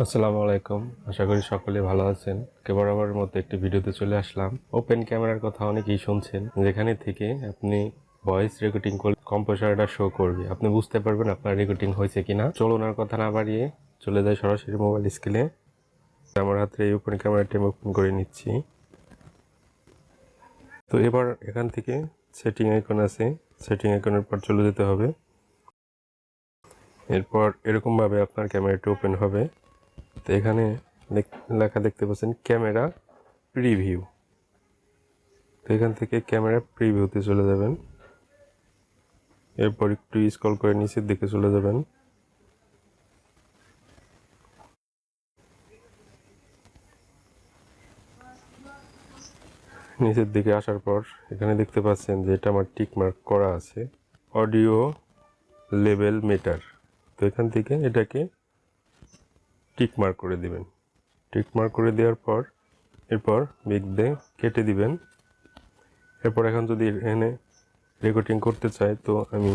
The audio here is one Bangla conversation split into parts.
আসসালামু আলাইকুম। আশা করি সকলে ভালো আছেন। বরাবরের মতো একটি ভিডিওতে চলে আসলাম। ওপেন ক্যামেরার কথা অনেকেই শুনছেন, যেখানে থেকে আপনি ভয়েস রেকর্ডিং করলে কম্পোজারটা শো করবে, আপনি বুঝতে পারবেন আপনার রেকর্ডিং হয়েছে কিনা। চলুন আর কথা না বাড়িয়ে চলে যাই সরাসরি মোবাইল স্ক্রিনে। আমার হাতে এই ওপেন ক্যামেরাটি আমি ওপেন করে নিচ্ছি। তো এবার এখান থেকে সেটিং আইকন আছে, সেটিং আইকনের পর চলে যেতে হবে। এরপর এরকমভাবে আপনার ক্যামেরাটি ওপেন হবে। তো এখানে লেখা দেখতে পাচ্ছেন ক্যামেরা প্রিভিউ। তো এখান থেকে ক্যামেরা প্রিভিউতে চলে যাবেন। এরপর একটু স্ক্রল করে নিচের দিকে চলে যাবেন। নিচের দিকে আসার পর এখানে দেখতে পাচ্ছেন যে এটা আমার টিক মার্ক করা আছে, অডিও লেভেল মিটার। তো এখান থেকে এটাকে টিক মার্ক করে দিবেন। টিক মার্ক করে দেওয়ার পর এরপর বিগ দিয়ে কেটে দিবেন। এরপর এখন যদি এখানে রেকর্ডিং করতে চাই, তো আমি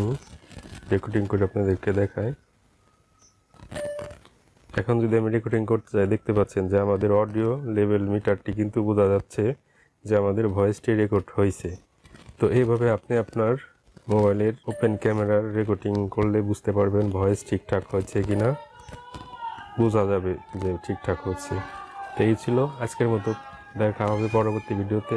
রেকর্ডিং করে আপনাদেরকে দেখাই। এখন যদি আমি রেকর্ডিং করতে চাই, দেখতে পাচ্ছেন যে আমাদের অডিও লেভেল মিটারটি কিন্তু বোঝা যাচ্ছে যে আমাদের ভয়েসটি রেকর্ড হয়েছে। তো এইভাবে আপনি আপনার মোবাইলের ওপেন ক্যামেরার রেকর্ডিং করলে বুঝতে পারবেন ভয়েস ঠিকঠাক হয়েছে কিনা, বোঝা যাবে যে ঠিকঠাক হচ্ছে। তো এই ছিল আজকের মতো। দেখা হবে পরবর্তী ভিডিওতে।